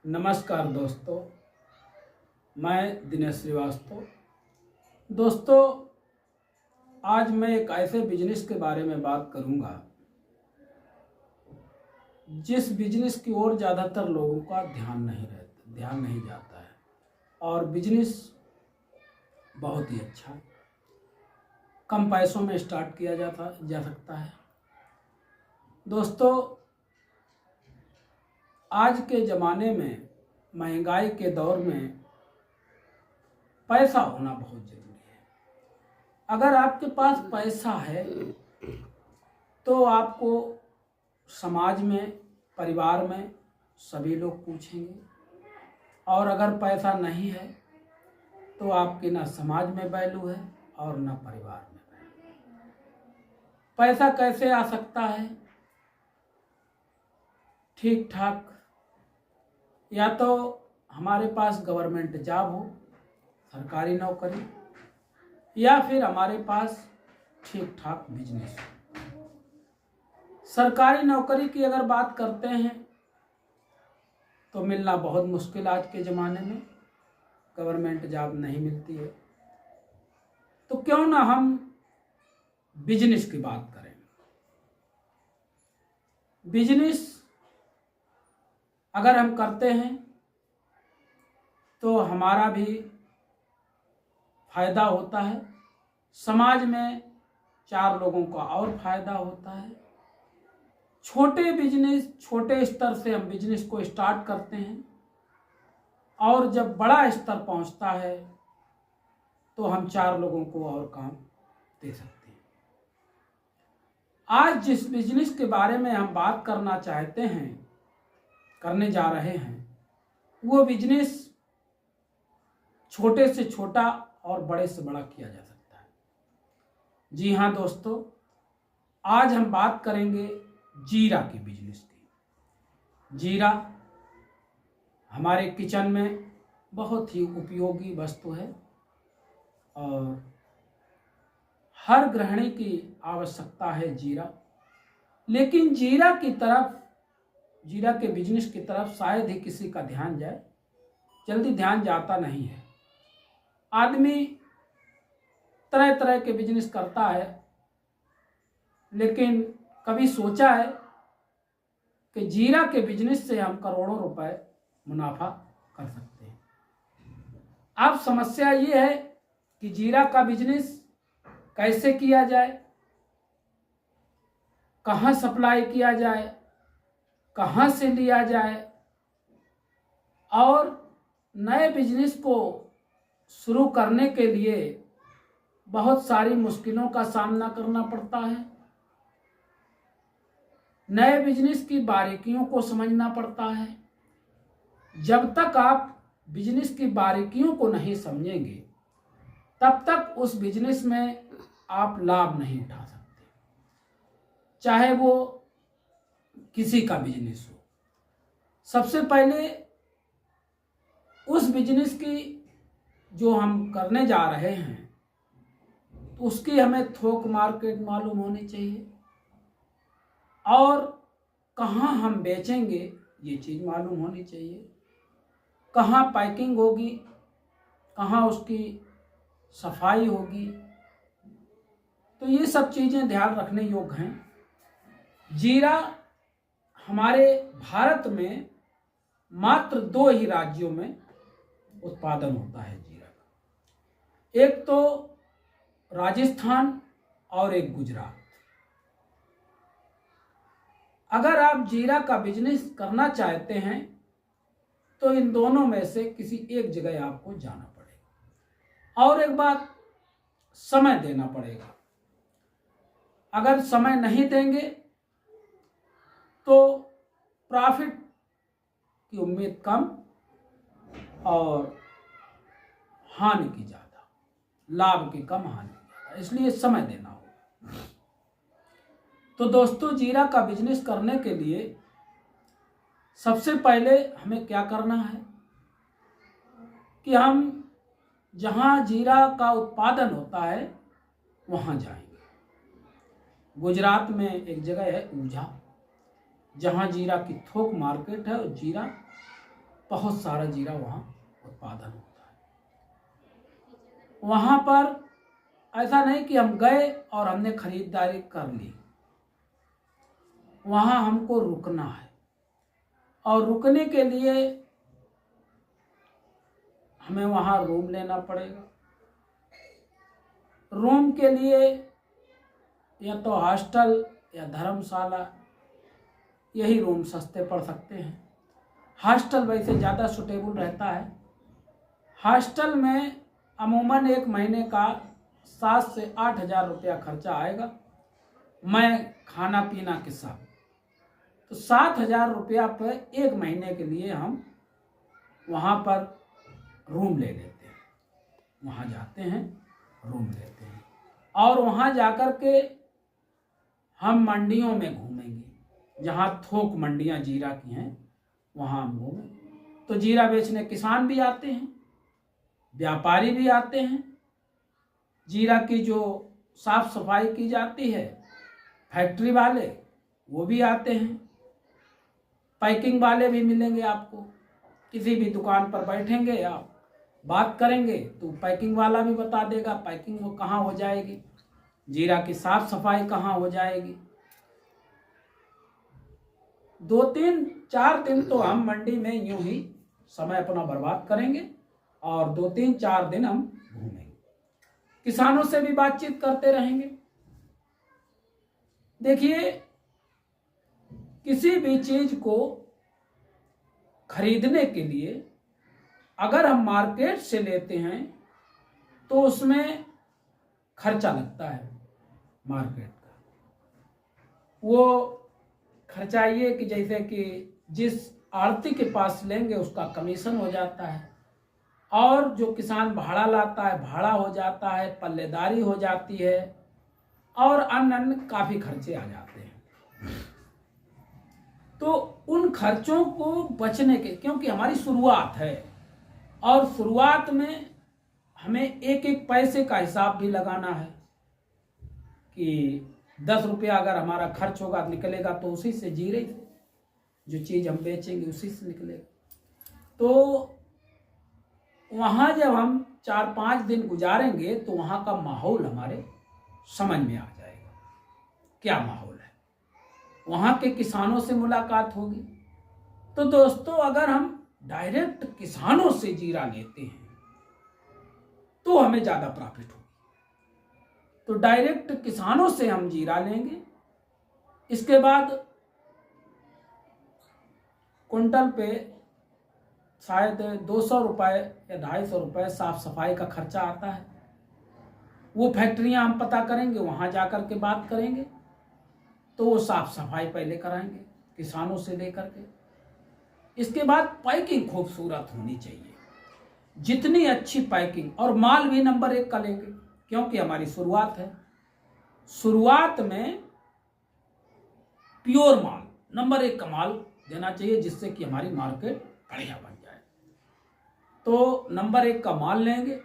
नमस्कार दोस्तों, मैं दिनेश श्रीवास्तव। दोस्तों, आज मैं एक ऐसे बिजनेस के बारे में बात करूंगा जिस बिजनेस की ओर ज़्यादातर लोगों का ध्यान नहीं जाता है और बिजनेस बहुत ही अच्छा है। कम पैसों में स्टार्ट किया जा सकता है। दोस्तों, आज के ज़माने में महंगाई के दौर में पैसा होना बहुत ज़रूरी है। अगर आपके पास पैसा है तो आपको समाज में, परिवार में सभी लोग पूछेंगे, और अगर पैसा नहीं है तो आपके ना समाज में वैल्यू है और ना परिवार में वैल्यू है। पैसा कैसे आ सकता है? ठीक ठाक, या तो हमारे पास गवर्नमेंट जॉब हो, सरकारी नौकरी, या फिर हमारे पास ठीक ठाक बिजनेस हो। सरकारी नौकरी की अगर बात करते हैं तो मिलना बहुत मुश्किल आज के ज़माने में, गवर्नमेंट जॉब नहीं मिलती है। तो क्यों ना हम बिजनेस की बात करें। बिजनेस अगर हम करते हैं तो हमारा भी फायदा होता है, समाज में 4 लोगों का और फायदा होता है। छोटे स्तर से हम बिजनेस को स्टार्ट करते हैं और जब बड़ा स्तर पहुंचता है तो हम 4 लोगों को और काम दे सकते हैं। आज जिस बिजनेस के बारे में हम बात करने जा रहे हैं, वो बिजनेस छोटे से छोटा और बड़े से बड़ा किया जा सकता है। जी हाँ दोस्तों, आज हम बात करेंगे जीरा के बिजनेस की। जीरा हमारे किचन में बहुत ही उपयोगी वस्तु है और हर गृहिणी की आवश्यकता है जीरा। लेकिन जीरा के बिजनेस की तरफ शायद ही किसी का ध्यान जाए, जल्दी ध्यान जाता नहीं है। आदमी तरह तरह के बिजनेस करता है, लेकिन कभी सोचा है कि जीरा के बिजनेस से हम करोड़ों रुपए मुनाफा कर सकते हैं। अब समस्या ये है कि जीरा का बिजनेस कैसे किया जाए, कहाँ सप्लाई किया जाए, कहाँ से लिया जाए, और नए बिजनेस को शुरू करने के लिए बहुत सारी मुश्किलों का सामना करना पड़ता है। नए बिजनेस की बारीकियों को समझना पड़ता है। जब तक आप बिजनेस की बारीकियों को नहीं समझेंगे तब तक उस बिजनेस में आप लाभ नहीं उठा सकते, चाहे वो किसी का बिजनेस हो। सबसे पहले उस बिजनेस की जो हम करने जा रहे हैं तो उसकी हमें थोक मार्केट मालूम होनी चाहिए, और कहाँ हम बेचेंगे ये चीज़ मालूम होनी चाहिए। कहाँ पैकिंग होगी, कहाँ उसकी सफाई होगी, तो ये सब चीज़ें ध्यान रखने योग्य हैं। जीरा हमारे भारत में मात्र 2 ही राज्यों में उत्पादन होता है जीरा का, एक तो राजस्थान और एक गुजरात। अगर आप जीरा का बिजनेस करना चाहते हैं तो इन दोनों में से किसी एक जगह आपको जाना पड़ेगा, और एक बात, समय देना पड़ेगा। अगर समय नहीं देंगे तो प्रॉफिट की उम्मीद कम और हानि की ज़्यादा, लाभ की कम हानि की ज़्यादा, इसलिए समय देना होगा। तो दोस्तों, जीरा का बिजनेस करने के लिए सबसे पहले हमें क्या करना है कि हम जहाँ जीरा का उत्पादन होता है वहाँ जाएंगे। गुजरात में एक जगह है ऊंझा, जहाँ जीरा की थोक मार्केट है और जीरा बहुत सारा जीरा वहाँ उत्पादन होता है। वहाँ पर ऐसा नहीं कि हम गए और हमने खरीदारी कर ली, वहाँ हमको रुकना है और रुकने के लिए हमें वहाँ रूम लेना पड़ेगा। रूम के लिए या तो हॉस्टल या धर्मशाला, यही रूम सस्ते पड़ सकते हैं। हॉस्टल वैसे ज़्यादा सुटेबल रहता है। हॉस्टल में अमूमन एक महीने का 7 से 8 हज़ार रुपया खर्चा आएगा, मैं खाना पीना के साथ। तो 7 हज़ार रुपया पर एक महीने के लिए हम वहाँ पर रूम ले लेते हैं। वहाँ जाते हैं, रूम लेते हैं और वहाँ जाकर के हम मंडियों में घूमेंगे। जहाँ थोक मंडियाँ जीरा की हैं वहाँ हम घूमें। तो जीरा बेचने किसान भी आते हैं, व्यापारी भी आते हैं। जीरा की जो साफ सफाई की जाती है, फैक्ट्री वाले वो भी आते हैं। पैकिंग वाले भी मिलेंगे आपको। किसी भी दुकान पर बैठेंगे आप, बात करेंगे तो पैकिंग वाला भी बता देगा पैकिंग वो कहाँ हो जाएगी, जीरा की साफ सफाई कहाँ हो जाएगी। 2-3-4 दिन तो हम मंडी में यूं ही समय अपना बर्बाद करेंगे और 2-3-4 दिन हम घूमेंगे, किसानों से भी बातचीत करते रहेंगे। देखिए, किसी भी चीज को खरीदने के लिए अगर हम मार्केट से लेते हैं तो उसमें खर्चा लगता है मार्केट का। वो खर्चा ये कि जैसे कि जिस आड़ती के पास लेंगे उसका कमीशन हो जाता है, और जो किसान भाड़ा लाता है भाड़ा हो जाता है, पल्लेदारी हो जाती है और अन्य काफ़ी खर्चे आ जाते हैं। तो उन खर्चों को बचने के, क्योंकि हमारी शुरुआत है और शुरुआत में हमें एक एक पैसे का हिसाब भी लगाना है कि 10 रुपया अगर हमारा खर्च होगा निकलेगा तो उसी से जीरे से जो चीज़ हम बेचेंगे उसी से निकलेगा। तो वहाँ जब हम 4-5 दिन गुजारेंगे तो वहाँ का माहौल हमारे समझ में आ जाएगा, क्या माहौल है। वहाँ के किसानों से मुलाकात होगी। तो दोस्तों, अगर हम डायरेक्ट किसानों से जीरा लेते हैं तो हमें ज़्यादा प्रॉफिट होगी। तो डायरेक्ट किसानों से हम जीरा लेंगे। इसके बाद कुंटल पे शायद 200 रुपये या 250 रुपये साफ सफाई का खर्चा आता है। वो फैक्ट्रियां हम पता करेंगे, वहां जाकर के बात करेंगे तो वो साफ सफाई पहले कराएंगे किसानों से लेकर के। इसके बाद पैकिंग खूबसूरत होनी चाहिए, जितनी अच्छी पैकिंग, और माल भी नंबर 1 का लेंगे क्योंकि हमारी शुरुआत है। शुरुआत में प्योर माल, नंबर 1 का माल देना चाहिए जिससे कि हमारी मार्केट बढ़िया बन जाए। तो नंबर 1 का माल लेंगे,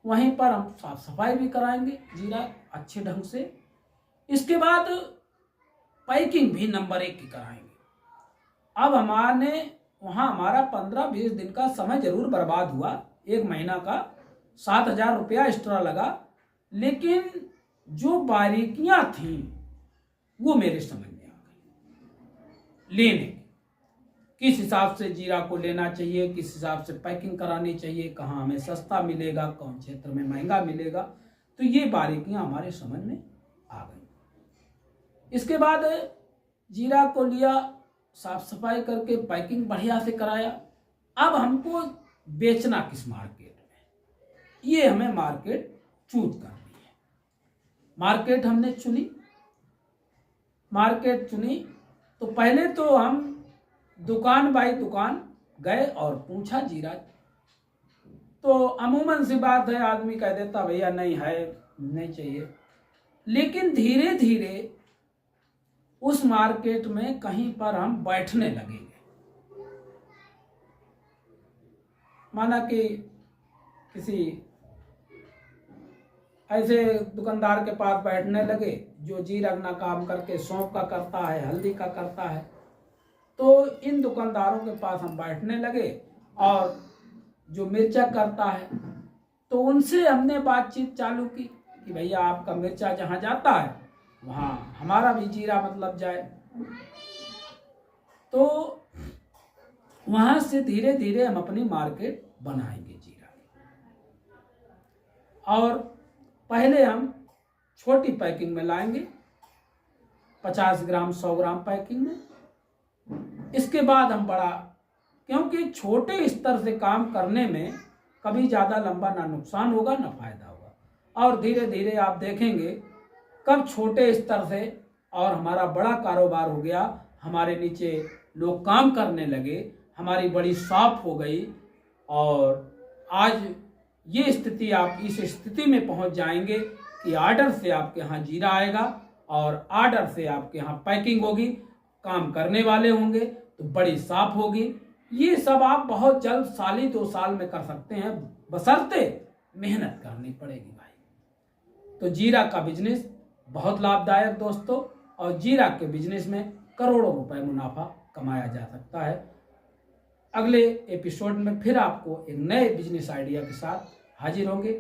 वहीं पर हम साफ सफाई भी कराएंगे जीरा अच्छे ढंग से। इसके बाद पैकिंग भी नंबर 1 की कराएंगे। अब हमारा 15-20 दिन का समय जरूर बर्बाद हुआ, 1 महीना का 7 हज़ार रुपया एक्स्ट्रा लगा, लेकिन जो बारीकियां थी वो मेरे समझ में आ गई। लेने किस हिसाब से जीरा को लेना चाहिए, किस हिसाब से पैकिंग करानी चाहिए, कहाँ हमें सस्ता मिलेगा, कौन क्षेत्र में महंगा मिलेगा, तो ये बारीकियां हमारे समझ में आ गई। इसके बाद जीरा को लिया, साफ सफाई करके पैकिंग बढ़िया से कराया। अब हमको बेचना किस मार्केट में, ये हमें मार्केट चूज करनी है। मार्केट हमने चुनी, तो पहले तो हम दुकान बाई दुकान गए और पूछा जीरा। तो अमूमन सी बात है, आदमी कह देता भैया नहीं है, नहीं चाहिए। लेकिन धीरे धीरे उस मार्केट में कहीं पर हम बैठने लगेंगे। माना कि किसी ऐसे दुकानदार के पास बैठने लगे जो जीरा का काम करके सौंफ का करता है, हल्दी का करता है। तो इन दुकानदारों के पास हम बैठने लगे और जो मिर्चा करता है तो उनसे हमने बातचीत चालू की कि भैया आपका मिर्चा जहाँ जाता है वहाँ हमारा भी जीरा मतलब जाए। तो वहाँ से धीरे धीरे हम अपनी मार्केट बनाएंगे जीरा की। और पहले हम छोटी पैकिंग में लाएंगे, 50 ग्राम 100 ग्राम पैकिंग में। इसके बाद हम बड़ा, क्योंकि छोटे स्तर से काम करने में कभी ज़्यादा लंबा ना नुकसान होगा ना फायदा होगा। और धीरे धीरे आप देखेंगे कब छोटे स्तर से और हमारा बड़ा कारोबार हो गया, हमारे नीचे लोग काम करने लगे, हमारी बड़ी शॉप हो गई और आज ये स्थिति, आप इस स्थिति में पहुंच जाएंगे कि ऑर्डर से आपके यहाँ जीरा आएगा और ऑर्डर से आपके यहाँ पैकिंग होगी, काम करने वाले होंगे तो बड़ी शॉप होगी। ये सब आप बहुत जल्द, साल ही 2 साल में कर सकते हैं, बशर्ते मेहनत करनी पड़ेगी भाई। तो जीरा का बिजनेस बहुत लाभदायक दोस्तों, और जीरा के बिजनेस में करोड़ों रुपए मुनाफा कमाया जा सकता है। अगले एपिसोड में फिर आपको एक नए बिजनेस आइडिया के साथ हाजिर होंगे।